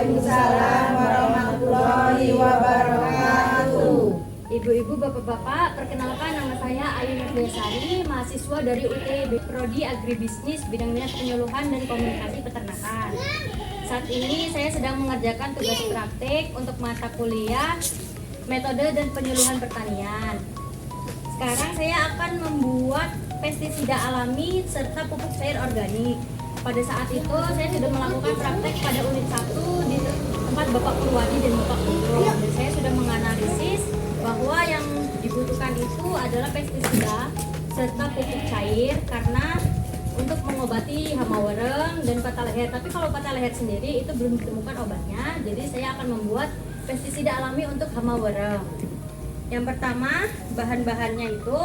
Waalaikumsalam warahmatullahi wabarakatuh. Ibu-ibu, bapak-bapak, perkenalkan nama saya Ayu Nurdiasari, mahasiswa dari UTB Prodi Agribisnis bidang minat penyuluhan dan komunikasi peternakan. Saat ini saya sedang mengerjakan tugas praktik untuk mata kuliah metode dan penyuluhan pertanian. Sekarang saya akan membuat pestisida alami serta pupuk cair organik. Pada saat itu saya sudah melakukan praktek pada unit 1 di tempat Bapak Purwadi dan Bapak Purwo. Dan saya sudah menganalisis bahwa yang dibutuhkan itu adalah pestisida serta pupuk cair karena untuk mengobati hama wereng dan patah leher. Tapi kalau patah leher sendiri itu belum ditemukan obatnya. Jadi saya akan membuat pestisida alami untuk hama wereng. Yang pertama, bahan-bahannya itu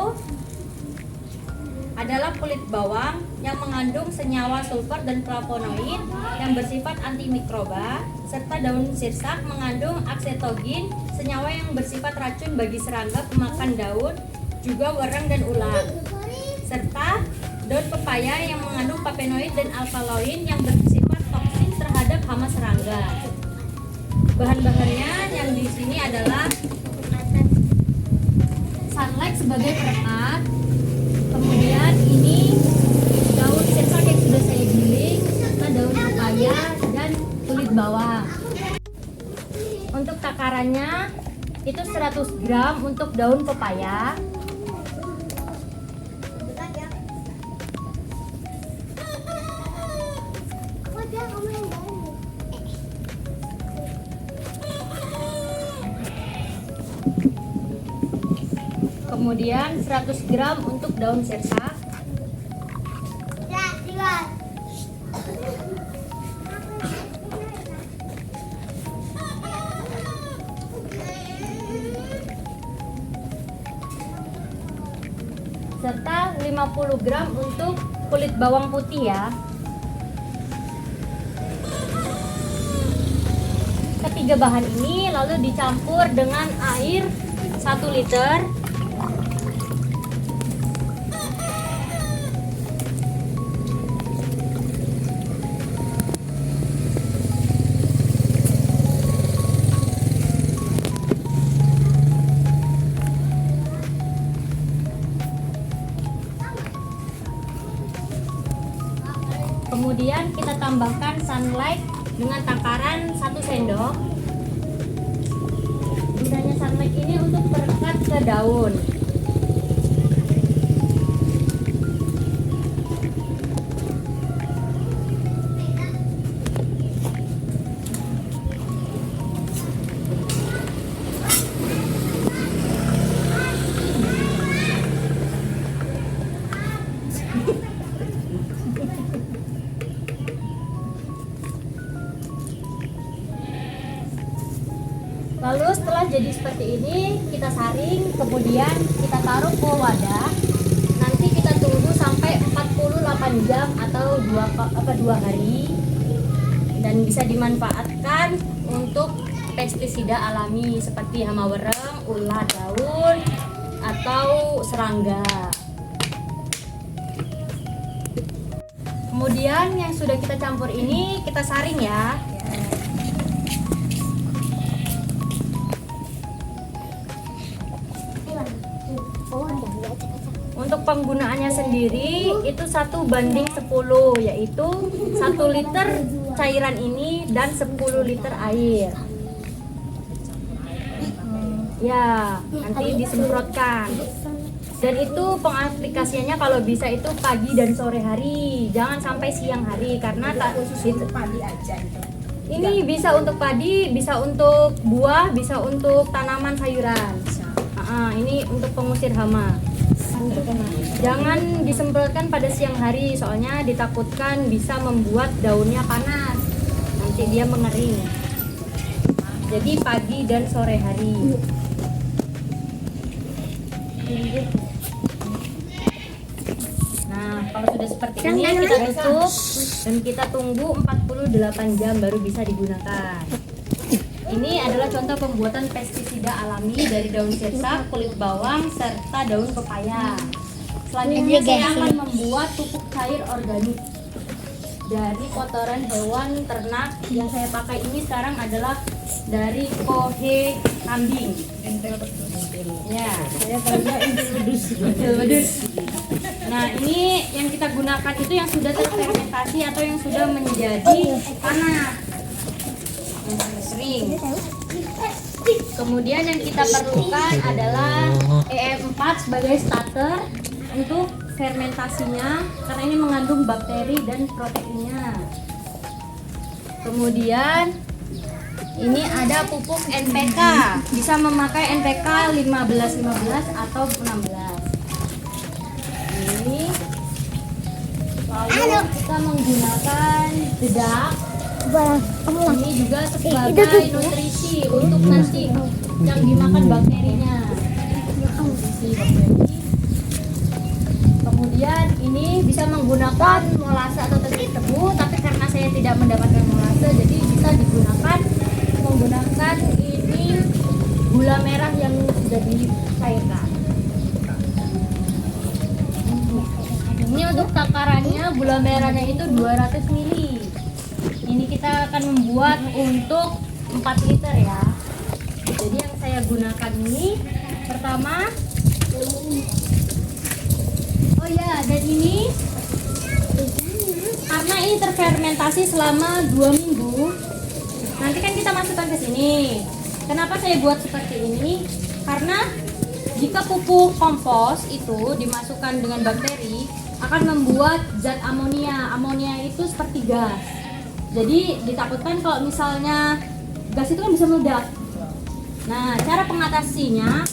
adalah kulit bawang yang mengandung senyawa sulfur dan flavonoid yang bersifat antimikroba, serta daun sirsak mengandung aksetogin, senyawa yang bersifat racun bagi serangga pemakan daun, juga wereng dan ulat, serta daun pepaya yang mengandung papenoid dan alkaloid yang bersifat toksin terhadap hama serangga. Bahan-bahannya yang di sini adalah sunlight sebagai perekat. Kemudian ini daun sirsak yang sudah saya giling, serta daun pepaya dan kulit bawang. Untuk takarannya itu 100 gram untuk daun pepaya, kemudian 100 gram untuk daun sirsak, serta 50 gram untuk kulit bawang putih ya. Ketiga bahan ini lalu dicampur dengan air 1 liter. Kemudian kita tambahkan sunlight dengan takaran 1 sendok. Gunanya sunlight ini untuk perekat ke daun. Lalu setelah jadi seperti ini, kita saring, kemudian kita taruh ke wadah. Nanti kita tunggu sampai 48 jam atau 2 hari. Dan bisa dimanfaatkan untuk pestisida alami seperti hama wereng, ulat daun, atau serangga. Kemudian yang sudah kita campur ini kita saring ya. Untuk penggunaannya sendiri itu 1:10, yaitu 1 liter cairan ini dan 10 liter air. Ya, nanti disemprotkan. Dan itu pengaplikasiannya kalau bisa itu pagi dan sore hari, jangan sampai siang hari karena tak khusus itu Padi aja itu. ini bisa untuk padi, bisa untuk buah, bisa untuk tanaman sayuran. Ini untuk pengusir hama. Jangan disemprotkan pada siang hari, soalnya ditakutkan bisa membuat daunnya panas. Nanti dia mengering. Jadi pagi dan sore hari. Nah, kalau sudah seperti ini kita tutup dan kita tunggu 48 jam baru bisa digunakan. Ini adalah contoh pembuatan pestisida alami dari daun sirsak, kulit bawang, serta daun pepaya. Selanjutnya saya akan membuat pupuk cair organik. dari kotoran hewan ternak. Yang saya pakai ini sekarang adalah dari kohe kambing. Ya, saya tahunya wedus. Nah, ini yang kita gunakan itu yang sudah terfermentasi atau yang sudah menjadi panas, yang sering. Kemudian yang kita perlukan adalah EM4 sebagai starter untuk fermentasinya karena ini mengandung bakteri dan proteinnya. Kemudian ini ada pupuk NPK, bisa memakai NPK 15-15 atau 16. Ini lalu kita menggunakan dedak. Ini juga sebagai nutrisi untuk nanti yang dimakan bakterinya. Nutrisi bakteri. Kemudian ini bisa menggunakan molase atau tepung tebu, tapi karena saya tidak mendapatkan molase, jadi bisa digunakan menggunakan ini gula merah yang sudah dicairkan. Ini untuk takarannya gula merahnya itu 200 ml. Ini kita akan membuat untuk 4 liter ya. Jadi yang saya gunakan ini pertama, oh ya, dan ini karena ini terfermentasi selama 2 minggu, nanti kan kita masukkan ke sini. Kenapa saya buat seperti ini? Karena jika pupuk kompos itu dimasukkan dengan bakteri akan membuat zat amonia. Amonia itu seperti gas. Jadi ditakutkan kalau misalnya gas itu kan bisa meledak. Nah, cara pengatasinya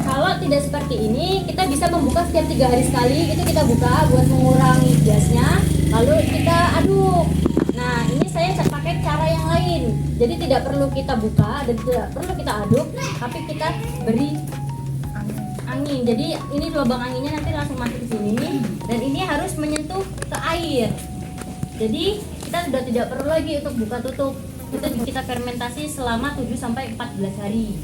kalau tidak seperti ini, kita bisa membuka setiap 3 hari sekali. Itu kita buka buat mengurangi gasnya, lalu kita aduk. Nah, ini saya pakai cara yang lain. Jadi tidak perlu kita buka dan tidak perlu kita aduk, tapi kita beri angin. Jadi ini lubang anginnya nanti langsung masuk ke sini, dan ini harus menyentuh ke air. Jadi kita sudah tidak perlu lagi untuk buka tutup. Itu kita fermentasi selama 7-14 hari.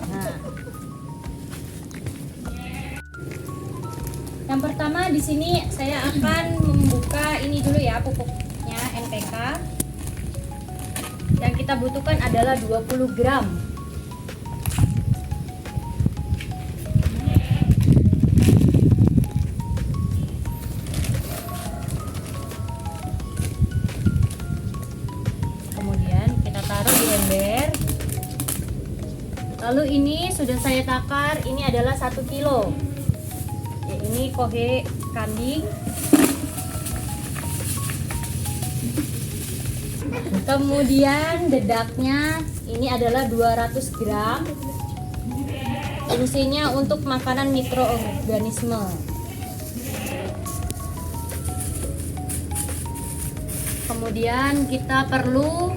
Nah, yang pertama di sini saya akan membuka ini dulu ya, pupuknya NPK. Yang kita butuhkan adalah 20 gram. Kemudian kita taruh di ember. Lalu ini sudah saya takar, ini adalah 1 kilo. Ya, ini kohe kambing. Kemudian dedaknya ini adalah 200 gram. Fungsinya untuk makanan mikroorganisme. Kemudian kita perlu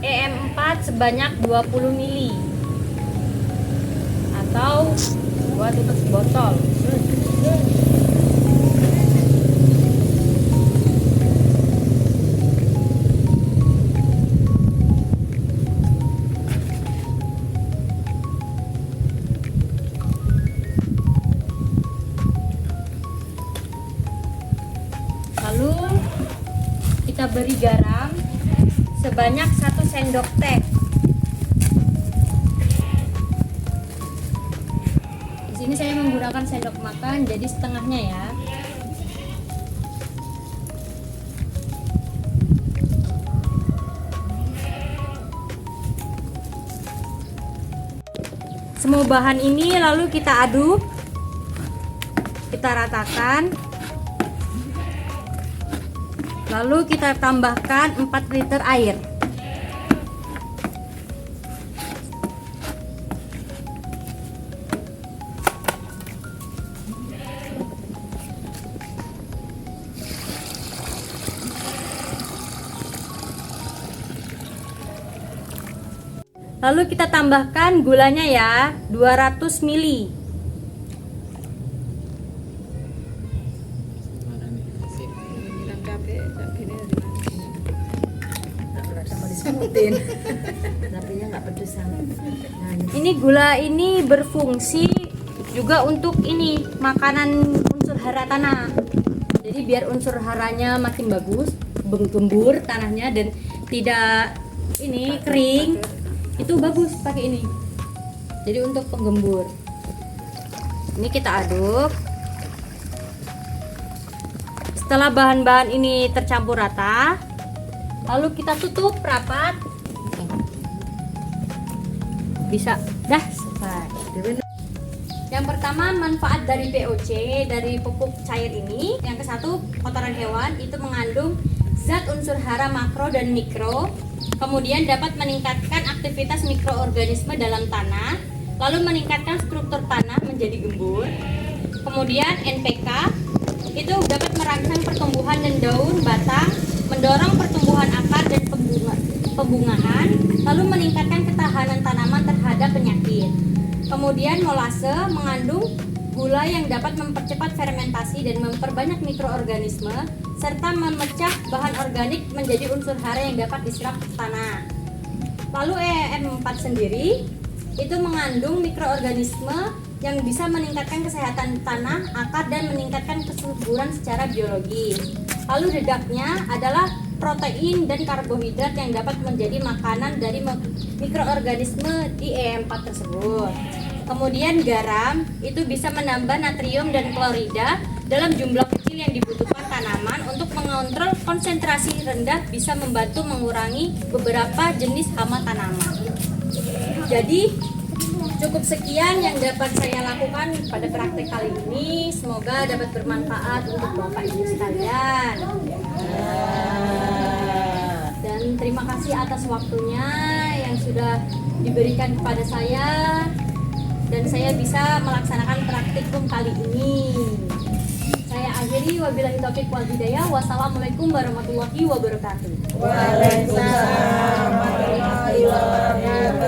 EM4 sebanyak 20 ml atau 2 tutup botol. Lalu kita beri garam sebanyak 1 sendok teh. Di sini saya menggunakan sendok makan, jadi setengahnya ya. Semua bahan ini lalu kita aduk, kita ratakan. Lalu kita tambahkan 4 liter air. Lalu kita tambahkan gulanya ya, 200 ml. Ini gula ini berfungsi juga untuk ini makanan unsur hara tanah. Jadi biar unsur haranya makin bagus, gembur tanahnya dan tidak ini kering, itu bagus pakai ini. Jadi untuk penggembur. Ini kita aduk. Setelah bahan-bahan ini tercampur rata, lalu kita tutup rapat. Bisa dah selesai. Yang pertama, manfaat dari POC, dari pupuk cair ini. Yang ke satu, kotoran hewan itu mengandung zat unsur hara makro dan mikro. Kemudian dapat meningkatkan aktivitas mikroorganisme dalam tanah, lalu meningkatkan struktur tanah menjadi gembur. Kemudian NPK itu dapat merangsang pertumbuhan dan daun, batang, mendorong pertumbuhan akar dan pembungaan, lalu meningkatkan ketahanan tanaman terhadap penyakit. Kemudian molase mengandung gula yang dapat mempercepat fermentasi dan memperbanyak mikroorganisme serta memecah bahan organik menjadi unsur hara yang dapat diserap ke tanah. Lalu EM4 sendiri itu mengandung mikroorganisme yang bisa meningkatkan kesehatan tanah, akar, dan meningkatkan kesuburan secara biologis. Lalu dedaknya adalah protein dan karbohidrat yang dapat menjadi makanan dari mikroorganisme di EM4 tersebut. Kemudian garam itu bisa menambah natrium dan klorida dalam jumlah kecil yang dibutuhkan tanaman untuk mengontrol konsentrasi rendah, bisa membantu mengurangi beberapa jenis hama tanaman. Jadi cukup sekian yang dapat saya lakukan pada praktek kali ini. Semoga dapat bermanfaat untuk Bapak Ibu sekalian. Dan terima kasih atas waktunya yang sudah diberikan kepada saya dan saya bisa melaksanakan praktikum kali ini. Saya akhiri, wabillahi taufiq wal hidayah. Wassalamualaikum warahmatullahi wabarakatuh. Waalaikumsalam warahmatullahi wabarakatuh.